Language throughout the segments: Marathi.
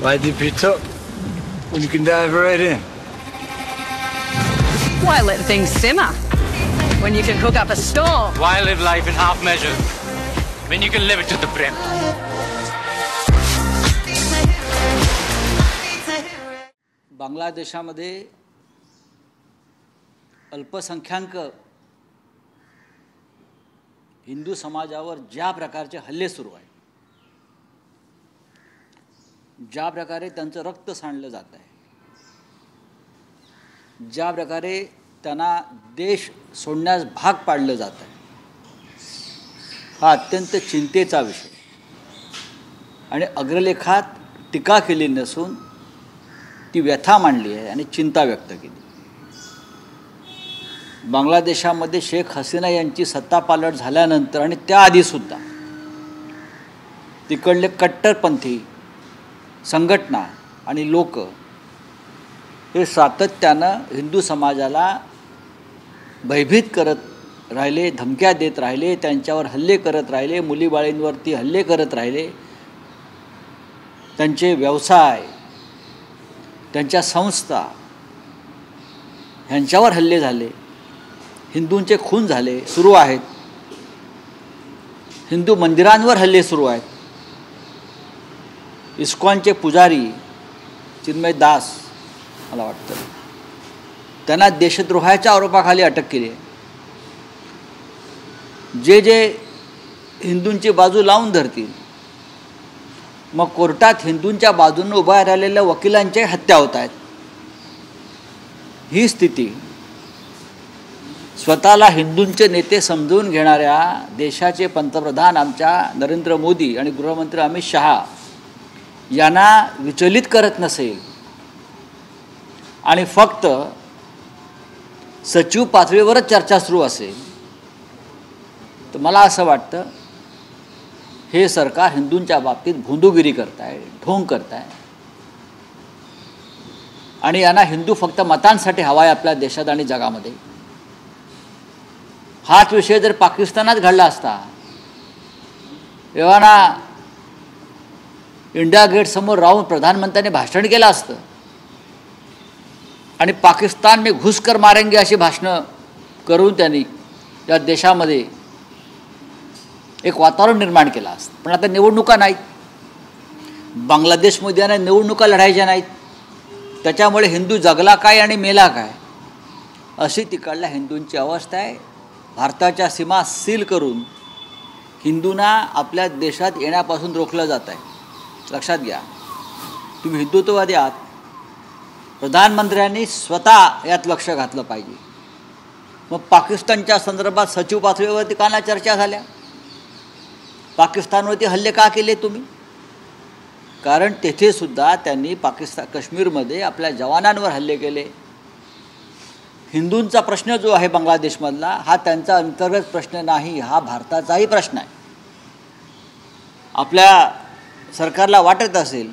Why dip it up when you can dive right in? Why let things simmer when you can cook up a storm? Why live life in half measures when you can live it to the brim? बांगलादेशामध्ये अल्पसंख्याक हिंदू समाजावर ज्या प्रकारचे हल्ले सुरू आहेत, ज्या प्रकारे त्यांचं रक्त सांडलं जात आहे, ज्या प्रकारे त्यांना देश सोडण्यास भाग पाडलं जात आहे, हा अत्यंत चिंतेचा विषय आणि अग्रलेखात टीका केली नसून ती व्यथा मांडली आहे आणि चिंता व्यक्त केली. बांगलादेशामध्ये शेख हसीना यांची सत्तापालट झाल्यानंतर आणि त्याआधीसुद्धा तिकडले कट्टरपंथी संघटना आणि लोक हे सातत्यानं हिंदू समाजाला भयभीत करत राहिले, धमक्या देत राहिले, त्यांच्यावर हल्ले करत राहिले, मुलीबाळींवरती हल्ले करत राहिले, त्यांचे व्यवसाय, त्यांच्या संस्था ह्यांच्यावर हल्ले झाले, हिंदूंचे खून झाले, सुरू आहेत, हिंदू मंदिरांवर हल्ले सुरू आहेत. इस्कॉनचे पुजारी चिन्मय दास मला वाटतं त्यांना देशद्रोहाच्या आरोपाखाली अटक केली आहे. जे हिंदूंची बाजू लावून धरतील, मग कोर्टात हिंदूंच्या बाजूने उभा राहिलेल्या वकिलांच्या हत्या होत आहेत. ही स्थिती स्वतःला हिंदूंचे नेते समजून घेणाऱ्या देशाचे पंतप्रधान आमच्या नरेंद्र मोदी आणि गृहमंत्री अमित शहा यांना विचलित करत नसेल आणि फक्त सचिव पातळीवरच चर्चा सुरू असेल तर मला असं वाटतं हे सरकार हिंदूंच्या बाबतीत भोंदूगिरी करत आहे, ढोंग करत आहे आणि यांना हिंदू फक्त मतांसाठी हवा आहे आपल्या देशात आणि जगामध्ये. हाच विषय जर पाकिस्तानात घडला असता, तेव्हा इंडिया गेट समोर राहून प्रधानमंत्र्यांनी भाषण केलं असतं आणि पाकिस्तान में घुसकर मारेंगे अशी भाषणं करून त्यांनी या देशामध्ये एक वातावरण निर्माण केलं असतं. पण आता निवडणुका नाहीत, बांगलादेशमध्ये यांना निवडणुका लढायच्या नाहीत, त्याच्यामुळे हिंदू जगला काय आणि मेला काय अशी तिकडल्या हिंदूंची अवस्था आहे. भारताच्या सीमा सील करून हिंदूंना आपल्या देशात येण्यापासून रोखलं जात आहे. लक्षात घ्या, तुम्ही हिंदुत्ववादी आहात, प्रधानमंत्र्यांनी स्वतः यात लक्ष घातलं पाहिजे. मग पाकिस्तानच्या संदर्भात सचिव पातळीवरती का नाही चर्चा झाल्या? पाकिस्तानवरती हल्ले का केले तुम्ही? कारण तेथे सुद्धा त्यांनी काश्मीरमध्ये आपल्या जवानांवर हल्ले केले. हिंदूंचा प्रश्न जो आहे बांगलादेशमधला हा त्यांचा अंतर्गत प्रश्न नाही, हा भारताचाही प्रश्न आहे. आपल्या सरकारला वाटत असेल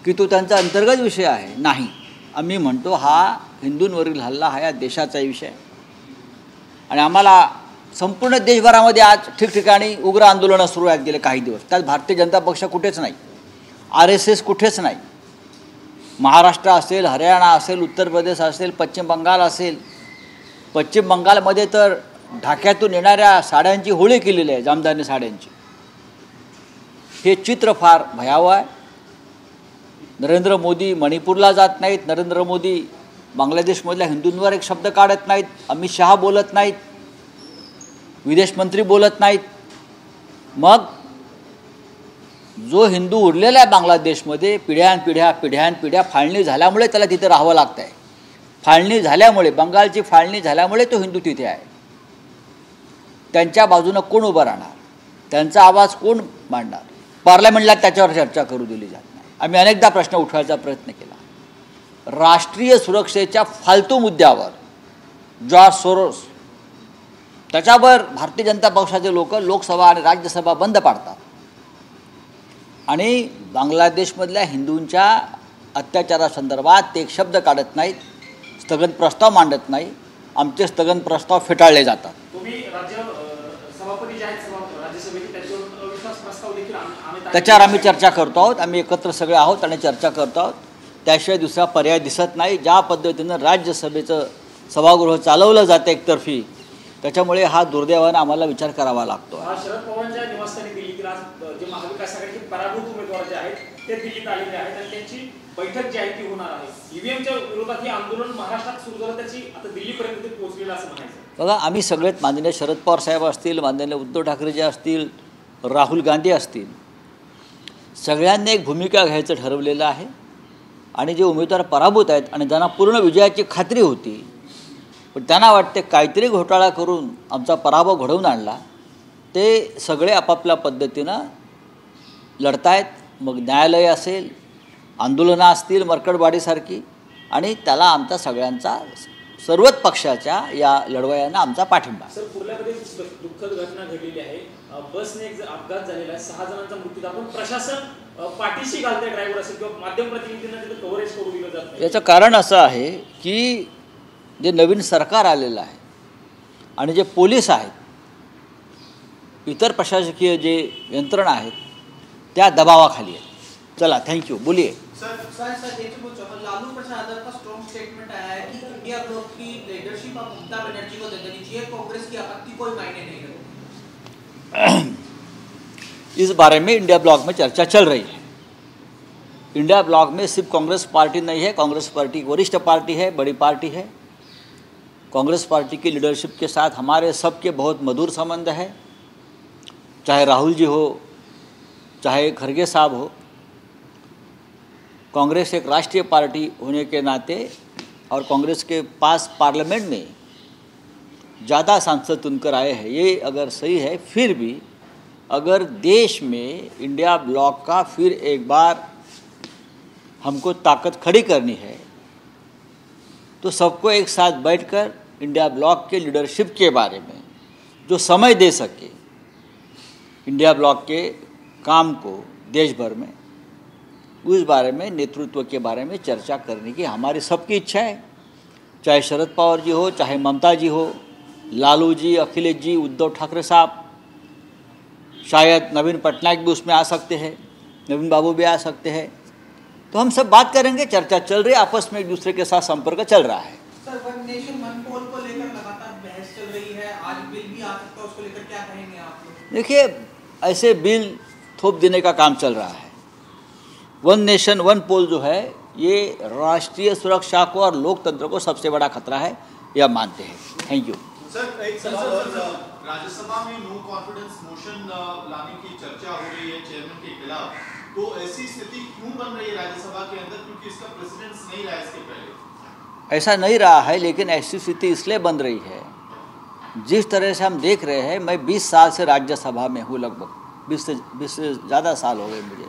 की तो त्यांचा अंतर्गत विषय आहे, नाही, आम्ही म्हणतो हा हिंदूंवरील हल्ला हा या देशाचा विषय आणि आम्हाला संपूर्ण देशभरामध्ये आज ठिकठिकाणी उग्र आंदोलनं सुरू आहेत गेले काही दिवस. त्यात भारतीय जनता पक्ष कुठेच नाही, RSS कुठेच नाही. महाराष्ट्र असेल, हरियाणा असेल, उत्तर प्रदेश असेल, पश्चिम बंगाल असेल. पश्चिम बंगालमध्ये तर ढाक्यातून येणाऱ्या साड्यांची होळी केलेली आहे, जामदानी साड्यांची. हे चित्र फार भयावह आहे. नरेंद्र मोदी मणिपूरला जात नाहीत, नरेंद्र मोदी बांगलादेशमधल्या हिंदूंवर एक शब्द काढत नाहीत, अमित शहा बोलत नाहीत, विदेश मंत्री बोलत नाहीत. मग जो हिंदू उरलेला आहे बांगलादेशमध्ये पिढ्यानपिढ्या फाळणी झाल्यामुळे त्याला तिथे राहावं लागतं आहे. फाळणी झाल्यामुळे, बंगालची फाळणी झाल्यामुळे तो हिंदू तिथे आहे. त्यांच्या बाजूनं कोण उभं राहणार? त्यांचा आवाज कोण मांडणार? पार्लमेंटला त्याच्यावर चर्चा करू दिली जात नाही. आम्ही अनेकदा प्रश्न उठवायचा प्रयत्न केला. राष्ट्रीय सुरक्षेच्या फालतू मुद्द्यावर जॉर्ज सोरोस त्याच्यावर भारतीय जनता पक्षाचे लोक लोकसभा आणि राज्यसभा बंद पाडतात आणि बांगलादेशमधल्या हिंदूंच्या अत्याचारासंदर्भात ते एक शब्द काढत नाहीत, स्थगन प्रस्ताव मांडत नाही. आमचे स्थगन प्रस्ताव फेटाळले जातात. तुम्ही राज्य सभापती जे आहेत राज्यसभेचे त्याच्यावर त्याच्यावर आम्ही चर्चा करतो आहोत. आम्ही एकत्र सगळे आहोत आणि चर्चा करतो आहोत. त्याशिवाय दुसरा पर्याय दिसत नाही. ज्या पद्धतीनं राज्यसभेचं सभागृह चालवलं जातं एकतर्फी, त्याच्यामुळे हा दुर्दैवानं आम्हाला विचार करावा लागतो. शरद पवारांच्या निवासस्थानी दिल्लीतील आज जे महाविकास आघाडीचे पराभूत उमेदवार जे आहेत ते दिल्लीत आलेले आहेत आणि त्यांची बैठक जी आहे ती होणार आहे. ईव्हीएमच्या विरोधात हे आंदोलन महाराष्ट्रात सुरू झालं, त्याची आता दिल्लीपर्यंत पोहोचलेलं असं म्हणायचं. बघा, आम्ही सगळेच माननीय शरद पवार साहेब असतील, माननीय उद्धव ठाकरे जे असतील, राहुल गांधी असतील, सगळ्यांनी एक भूमिका घ्यायचं ठरवलेलं आहे. आणि जे उमेदवार पराभूत आहेत आणि ज्यांना पूर्ण विजयाची खात्री होती, पण त्यांना वाटते काहीतरी घोटाळा करून आमचा पराभव घडवून आणला, ते सगळे आपापल्या पद्धतीनं लढतायत. मग न्यायालय असेल, आंदोलनं असतील मरकडवाडीसारखी, आणि त्याला आमचा सगळ्यांचा, सर्वच पक्षाच्या या लढवयांना आमचा पाठिंबा. सर, कुर्ल्यामध्ये दुःखद घटना घडलेली आहे. बसने एक अपघात झालेला आहे, 6 जणांचा मृत्यू झाला. पण प्रशासन पाठीशी घालते ड्रायव्हर असेल किंवा माध्यम प्रतिनिधींना तिथं कव्हरेज करू दिलं जात नाही. याचं कारण असं आहे की जे नवीन सरकार आलेलं आहे आणि जे पोलीस आहेत, इतर प्रशासकीय जे यंत्रणा आहेत, त्या दबावाखाली आहेत. चला, थँक्यू. बोलिए. सर लालू प्रसाद का स्ट्रॉन्ग स्टेटमेंट आया है कि इंडिया ब्लॉक की लीडरशिप अब ममता बनर्जी को दे देनी चाहिए, कांग्रेस की आपत्ति कोई मायने नहीं रखती. इस बारे में इंडिया ब्लॉक में चर्चा चल रही है. इंडिया ब्लॉक में सिर्फ कांग्रेस पार्टी नहीं है, कांग्रेस पार्टी वरिष्ठ पार्टी है, बड़ी पार्टी है. कांग्रेस पार्टी की लीडरशिप के साथ हमारे सबके बहुत मधुर संबंध है, चाहे राहुल जी हो, चाहे खरगे साहब हो. कांग्रेस एक राष्ट्रीय पार्टी होने के नाते और कांग्रेस के पास पार्लियामेंट में ज़्यादा सांसद चुनकर आए हैं, ये अगर सही है. फिर भी अगर देश में इंडिया ब्लॉक का फिर एक बार हमको ताकत खड़ी करनी है, तो सबको एक साथ बैठकर इंडिया ब्लॉक के लीडरशिप के बारे में जो समय दे सके, इंडिया ब्लॉक के काम को देश भर में, उस बारे में, नेतृत्व के बारे में चर्चा करने की हमारी सबकी इच्छा है. चाहे शरद पवार जी हो, चाहे ममता जी हो, लालू जी, अखिलेश जी, उद्धव ठाकरे साहब, शायद नवीन पटनायक भी उसमें आ सकते हैं, नवीन बाबू भी आ सकते हैं. तो हम सब बात करेंगे. चर्चा चल रही है, आपस में एक दूसरे के साथ संपर्क चल रहा है. Sir, one nation one poll को लेकर लगातार बहस चल रही है, आज बिल भी आ सकता है, उसको लेकर क्या कहेंगे आप लोग? देखिए, ऐसे बिल थोप देने का काम चल रहा है. वन नेशन वन पोल जो है, ये राष्ट्रीय सुरक्षा को और लोकतंत्र को सबसे बड़ा खतरा है, यह मानते हैं. Thank you. सर, एक सवाल, राज्यसभा में नो कॉन्फिडेंस मोशन लाने की चर्चा हो रही है चेयरमैन के खिलाफ, तो ऐसी स्थिति क्यों बन रही है राज्यसभा के अंदर, क्योंकि इसका प्रेसिडेंस नहीं रहा इसके पहले? ऐसा नहीं रहा है, लेकिन ऐसी स्थिति इसलिए बन रही है, जिस तरह से हम देख रहे हैं. मैं 20 साल से राज्यसभा में हूँ, लगभग 20 से ज़्यादा साल हो गए मुझे.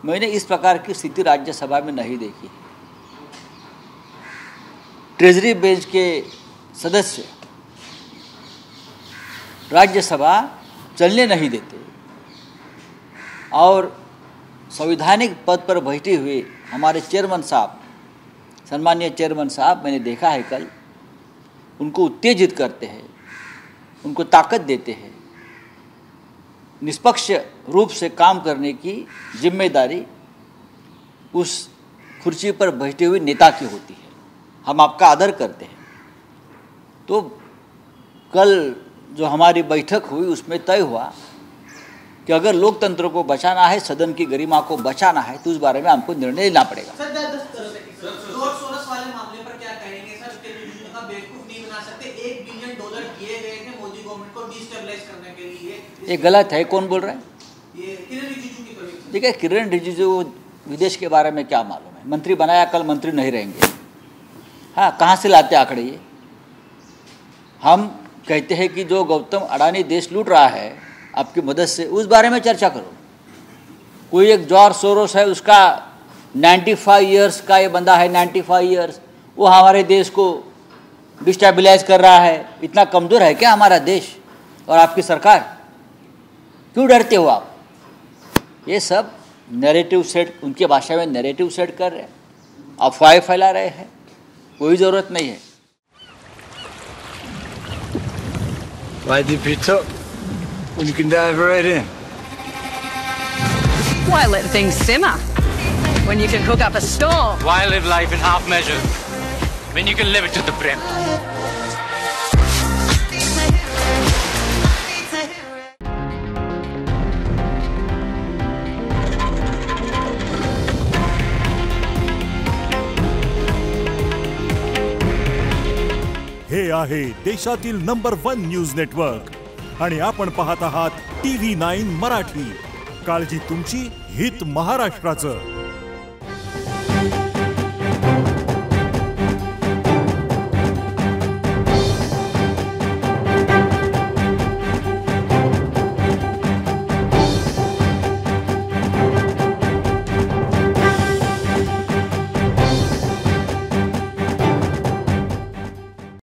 मैंने इस प्रकार की स्थिति राज्यसभा में नहीं देखी. ट्रेजरी बेंच के सदस्य राज्यसभा चलने नहीं देते और संवैधानिक पद पर बैठे हुए हमारे चेयरमैन साहब, सम्मानीय चेयरमैन साहब, मैंने देखा है कल, उनको उत्तेजित करते हैं, उनको ताकत देते हैं. निष्पक्ष रूप से काम करने की जिम्मेदारी उस कुर्सी पर बैठे हुए नेता की होती है. हम आपका आदर करते हैं. तो कल जो हमारी बैठक हुई, उसमें तय हुआ कि अगर लोकतंत्र को बचाना है, सदन की गरिमा को बचाना है, तो उस बारे में हमको निर्णय लेना पड़ेगा. सर, सोरस वाले मामले पर क्या कहेंगे सर? बेवकूफ नहीं बना सकते. $1 बिलियन दिए गए थे मोदी गवर्नमेंट को डिस्टेबलाइज करने के लिए. ये गलत है. कौन बोल रहा है? ये किरण रिजिजू की तरफ से. देखिए, किरण रिजिजू विदेश के बारे में क्या मालूम है. मंत्री बनाया, कल मंत्री नहीं रहेंगे. हाँ, कहाँ से लाते आंकड़े ये? हम कहते हैं कि जो गौतम अडानी देश लूट रहा है आपकी मदद से, उस बारे में चर्चा करो. कोई एक जॉर्ज सोरोस है, उसका 95 ईयर्स का ये बंदा है, 95 ईयर्स, वो हमारे देश को डिस्टेबलाइज कर रहा है. इतना कमज़ोर है क्या हमारा देश और आपकी सरकार? क्यों डरते हो आप? ये सब नैरेटिव सेट, उनके भाषा में नैरेटिव सेट कर रहे हैं, अफवाहें फैला रहे हैं. कोई ज़रूरत नहीं है. Why did you took when you can dive right in? Why let things simmer when you can cook up a storm? Why live life in half measure when you can live it to the brim? हे आहे देशातील नंबर 1 न्यूज नेटवर्क आणि आपण पाहत आहात TV9 मराठी. काळजी तुमची, हित महाराष्ट्राचं.